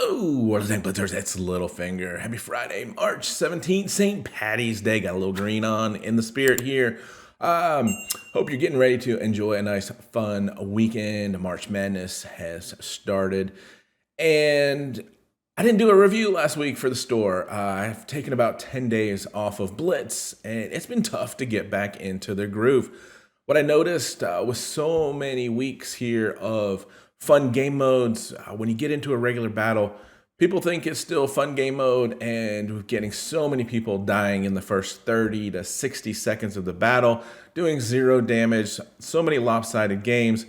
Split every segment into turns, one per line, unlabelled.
Hello, World of Tank Blitzers. It's Littlefinger. Happy Friday, March 17th, St. Patty's Day. Got a little green on in the spirit here. Hope you're getting ready to enjoy a nice, fun weekend. March Madness has started. And I didn't do a review last week for the store. I've taken about 10 days off of Blitz, and it's been tough to get back into the groove. What I noticed with so many weeks here of fun game modes, when you get into a regular battle, people think it's still fun game mode, and we're getting so many people dying in the first 30 to 60 seconds of the battle, doing zero damage, so many lopsided games.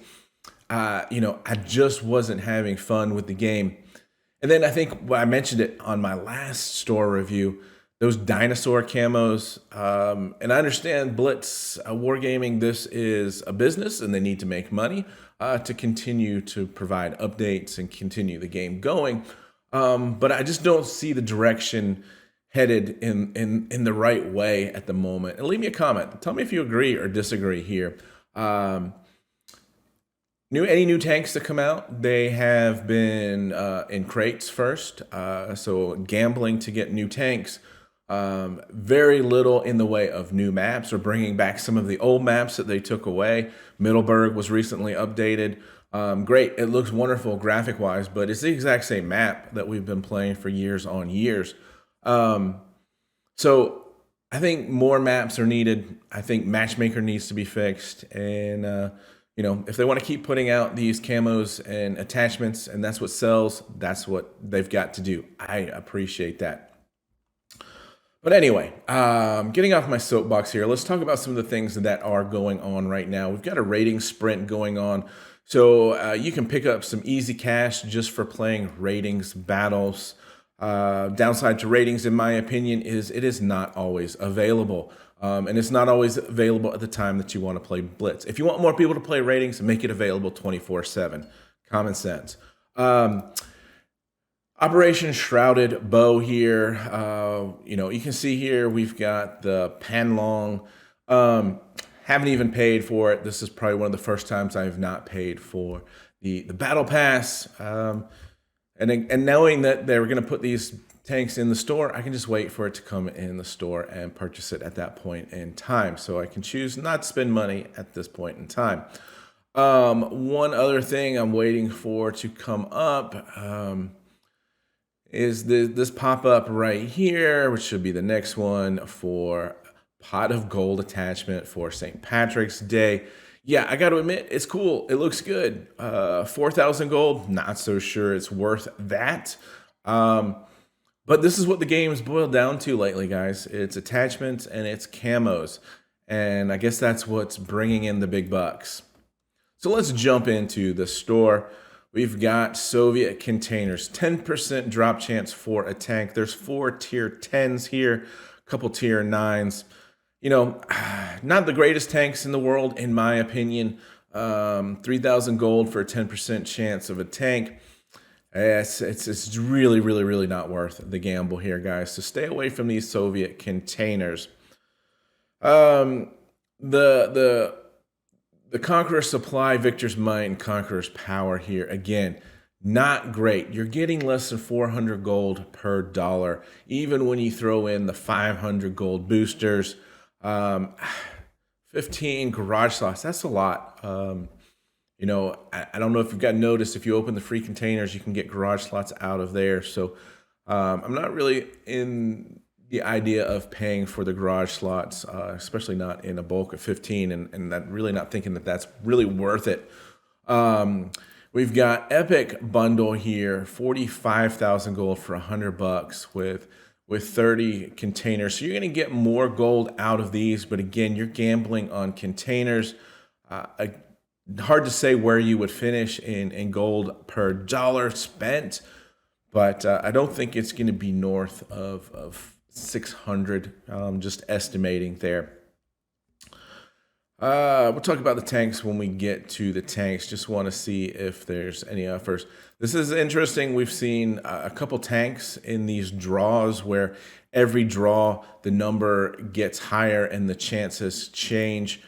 I just wasn't having fun with the game. And then I think I mentioned it on my last store review, those dinosaur camos. And I understand Blitz Wargaming, this is a business and they need to make money to continue to provide updates and continue the game going. But I just don't see the direction headed in the right way at the moment. And leave me a comment. Tell me if you agree or disagree here. Any new tanks that come out, they have been in crates first. So gambling to get new tanks. Very little in the way of new maps or bringing back some of the old maps that they took away. Middleburg was recently updated. Great, it looks wonderful graphic wise, but it's the exact same map that we've been playing for years on years. So I think more maps are needed. I think Matchmaker needs to be fixed. And, if they want to keep putting out these camos and attachments and that's what sells, that's what they've got to do. I appreciate that. But anyway, getting off my soapbox here, let's talk about some of the things that are going on right now. We've got a rating sprint going on. So you can pick up some easy cash just for playing ratings battles. Downside to ratings, in my opinion, is it is not always available. And it's not always available at the time that you want to play Blitz. If you want more people to play ratings, make it available 24/7. Common sense. Operation Shrouded Bow here. You can see here we've got the Panlong. Haven't even paid for it. This is probably one of the first times I have not paid for the Battle Pass. And knowing that they were going to put these tanks in the store, I can just wait for it to come in the store and purchase it at that point in time. So I can choose not to spend money at this point in time. One other thing I'm waiting for to come up is this pop-up right here, which should be the next one for pot of gold attachment for St. Patrick's Day. Yeah, I got to admit, it's cool. It looks good. 4,000 gold, not so sure it's worth that. But this is what the game's boiled down to lately, guys. It's attachments and it's camos. And I guess that's what's bringing in the big bucks. So let's jump into the store. We've got Soviet containers, 10% drop chance for a tank. There's 4 tier 10s here, a couple tier 9s. Not the greatest tanks in the world, in my opinion. 3,000 gold for a 10% chance of a tank. It's really, really, really not worth the gamble here, guys. So stay away from these Soviet containers. The Conqueror's Supply, Victor's Might, and Conqueror's Power here. Again, not great. You're getting less than 400 gold per dollar, even when you throw in the 500 gold boosters. 15 garage slots, that's a lot. I don't know if you've got noticed, if you open the free containers, you can get garage slots out of there. So I'm not really in the idea of paying for the garage slots, especially not in a bulk of 15, and not really not thinking that that's really worth it. We've got Epic Bundle here, 45,000 gold for $100 with 30 containers. So you're going to get more gold out of these, but again, you're gambling on containers. Hard to say where you would finish in gold per dollar spent, but I don't think it's going to be north of 600, just estimating there. We'll talk about the tanks when we get to the tanks. Just want to see if there's any offers. This is interesting. We've seen a couple tanks in these draws where every draw the number gets higher and the chances change.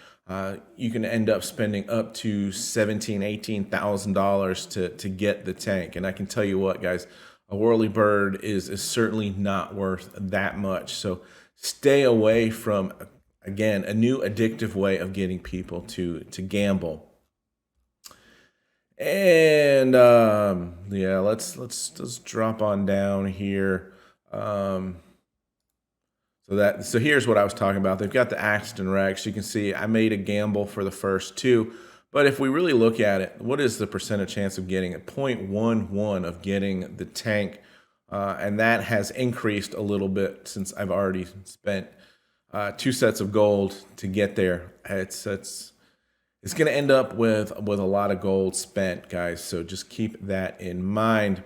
You can end up spending up to $17,000, $18,000 to get the tank. And I can tell you what, guys, A whirly bird is certainly not worth that much. So stay away from, again, a new addictive way of getting people to gamble. And yeah, let's drop on down here. So here's what I was talking about. They've got the Axton Rex. You can see I made a gamble for the first two, but if we really look at it, what is the percentage chance of getting it? 0.11 of getting the tank, and that has increased a little bit since I've already spent 2 sets of gold to get there. It's going to end up with a lot of gold spent, guys. So just keep that in mind.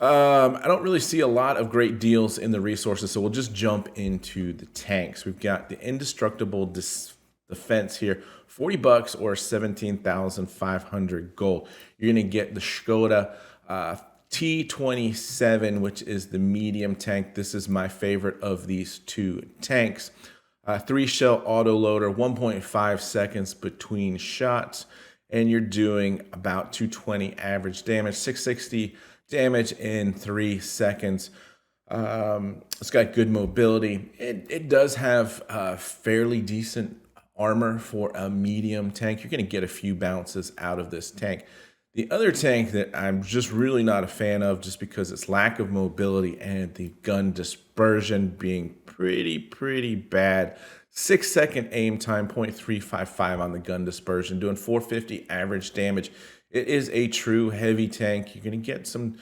I don't really see a lot of great deals in the resources, so we'll just jump into the tanks. We've got the indestructible defense here, $40 or 17,500 gold. You're going to get the Skoda T27, which is the medium tank. This is my favorite of these two tanks. 3-shell autoloader, 1.5 seconds between shots, and you're doing about 220 average damage, 660 damage in 3 seconds. It's got good mobility. It does have fairly decent armor for a medium tank. You're going to get a few bounces out of this tank. The other tank that I'm just really not a fan of, just because its lack of mobility and the gun dispersion being pretty bad. 6-second aim time, 0.355 on the gun dispersion, doing 450 average damage. It is a true heavy tank. You're going to get some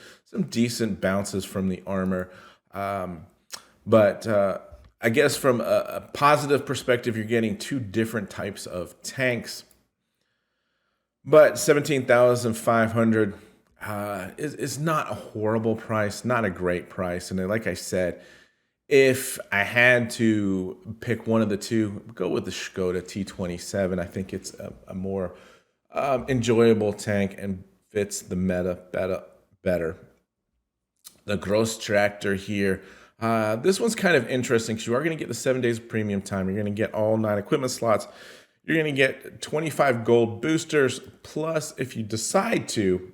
decent bounces from the armor. But I guess from a positive perspective, you're getting 2 different types of tanks. But 17,500 is not a horrible price, not a great price. And like I said, if I had to pick one of the two, go with the Skoda T27. I think it's a more enjoyable tank and fits the meta better. The Gross Tractor here. This one's kind of interesting because you are going to get the 7 days of premium time. You're going to get all 9 equipment slots. You're going to get 25 gold boosters. Plus, if you decide to,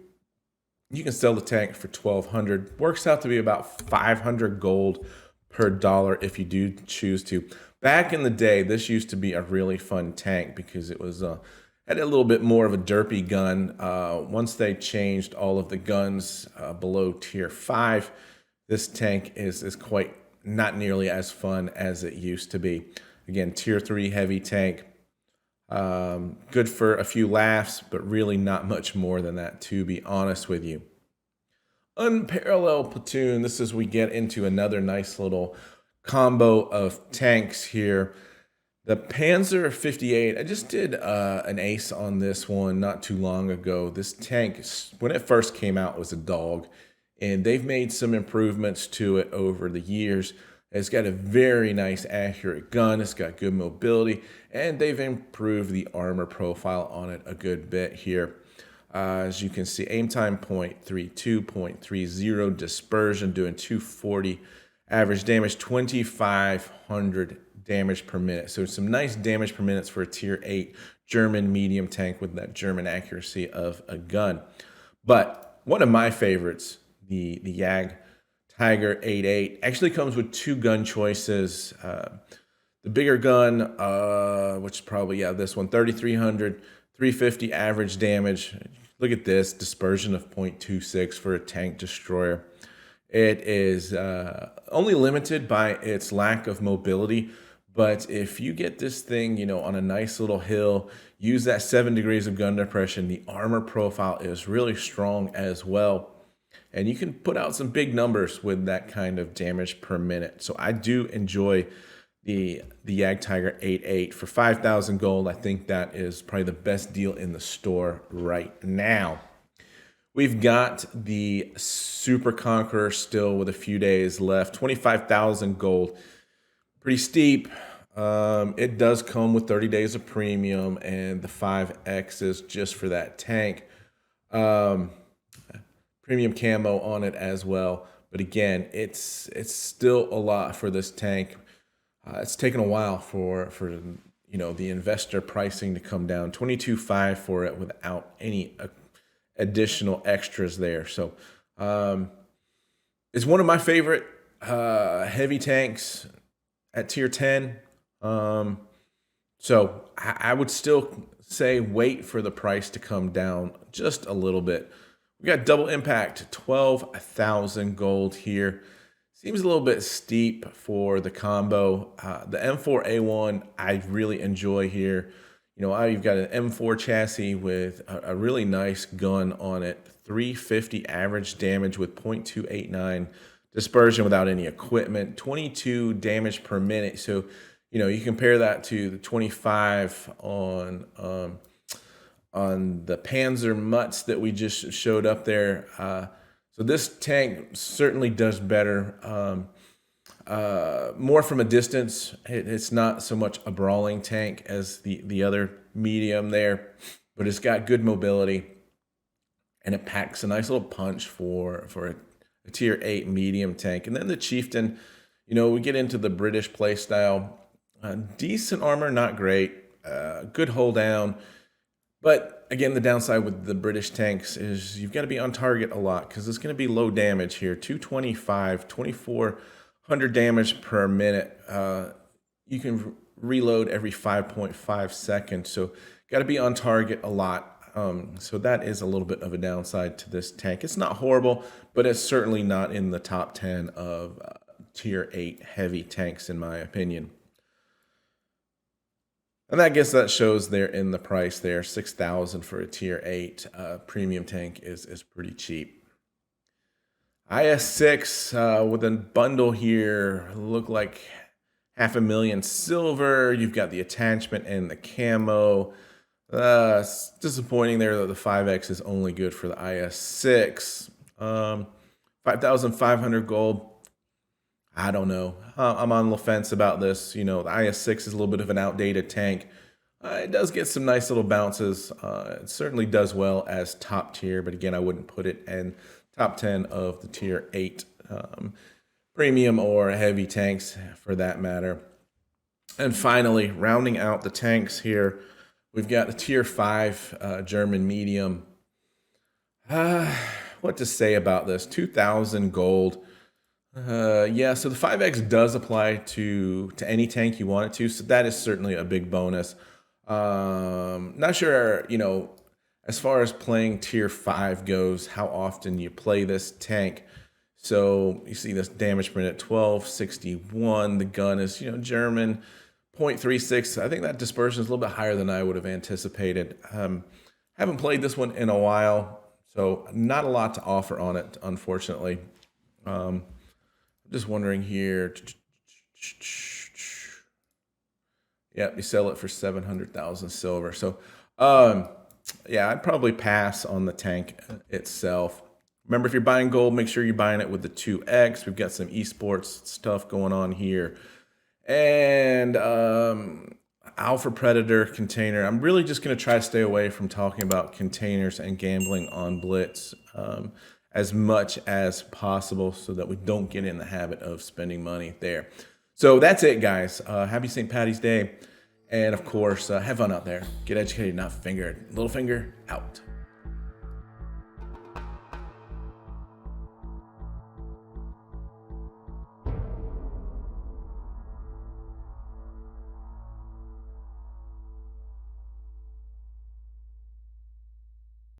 you can sell the tank for 1,200. Works out to be about 500 gold per dollar if you do choose to. Back in the day, this used to be a really fun tank because it was had a little bit more of a derpy gun. Once they changed all of the guns below tier 5, this tank is quite not nearly as fun as it used to be. Again, tier 3 heavy tank. Good for a few laughs, but really not much more than that, to be honest with you. Unparalleled platoon. This is we get into another nice little combo of tanks here. The Panzer 58. I just did an ace on this one not too long ago. This tank, when it first came out, was a dog, and they've made some improvements to it over the years. It's got a very nice accurate gun. It's got good mobility, and they've improved the armor profile on it a good bit here. As you can see, aim time 0.32, 0.30, dispersion doing 240, average damage 2,500 damage per minute. So some nice damage per minute for a tier 8 German medium tank with that German accuracy of a gun. But one of my favorites, the Jag Tiger 88, actually comes with 2 gun choices. The bigger gun, which is probably, this one, 3,300, 350 average damage. Look at this, dispersion of 0.26 for a tank destroyer. It is only limited by its lack of mobility, but if you get this thing, on a nice little hill, use that 7 degrees of gun depression, the armor profile is really strong as well. And you can put out some big numbers with that kind of damage per minute. So I do enjoy the Jag Tiger 88 for 5,000 gold. I think that is probably the best deal in the store right now. We've got the Super Conqueror still with a few days left. 25,000 gold. Pretty steep. It does come with 30 days of premium and the 5Xs just for that tank. Premium camo on it as well. But again, it's still a lot for this tank. It's taken a while for the investor pricing to come down. 22.5 for it without any additional extras there. So It's one of my favorite heavy tanks at tier 10. So I would still say wait for the price to come down just a little bit. We got double impact, 12,000 gold here. Seems a little bit steep for the combo. The M4A1 I really enjoy here. You know, you've got an M4 chassis with a really nice gun on it. 350 average damage with 0.289 dispersion without any equipment. 22 damage per minute. So, you know, you compare that to the 25 on the Panzer Mutts that we just showed up there. So this tank certainly does better. More from a distance. It's not so much a brawling tank as the other medium there, but it's got good mobility, and it packs a nice little punch for a tier 8 medium tank. And then the Chieftain, you know, we get into the British play style. Decent armor, not great. Good hold down. But again, the downside with the British tanks is you've got to be on target a lot because it's going to be low damage here. 225, 2400 damage per minute. You can reload every 5.5 seconds. So got to be on target a lot. So that is a little bit of a downside to this tank. It's not horrible, but it's certainly not in the top 10 of tier 8 heavy tanks, in my opinion. And I guess that shows there in the price there. 6,000 for a tier 8 premium tank is pretty cheap. IS-6 with a bundle here, look like 500,000 silver. You've got the attachment and the camo. It's disappointing there that the 5X is only good for the IS-6. 5,500 gold. I don't know. I'm on the fence about this. You know, the IS-6 is a little bit of an outdated tank. It does get some nice little bounces. It certainly does well as top tier, but again, I wouldn't put it in top 10 of the tier 8 premium or heavy tanks for that matter. And finally, rounding out the tanks here, we've got the tier 5 German medium. What to say about this? 2,000 gold. Yeah, so the 5X does apply to any tank you want it to, so that is certainly a big bonus. Not sure, you know, as far as playing tier 5 goes, how often you play this tank. So you see this damage per minute, 1261. The gun is, you know, German, 0.36. I think that dispersion is a little bit higher than I would have anticipated. Haven't played this one in a while, so not a lot to offer on it, unfortunately. Just wondering here. Yep, you sell it for 700,000 silver. So, yeah, I'd probably pass on the tank itself. Remember, if you're buying gold, make sure you're buying it with the 2X. We've got some esports stuff going on here. And Alpha Predator container. I'm really just going to try to stay away from talking about containers and gambling on Blitz as much as possible so that we don't get in the habit of spending money there. So that's it, guys. Happy St. Paddy's Day. And of course, have fun out there. Get educated, not fingered. Littlefinger out.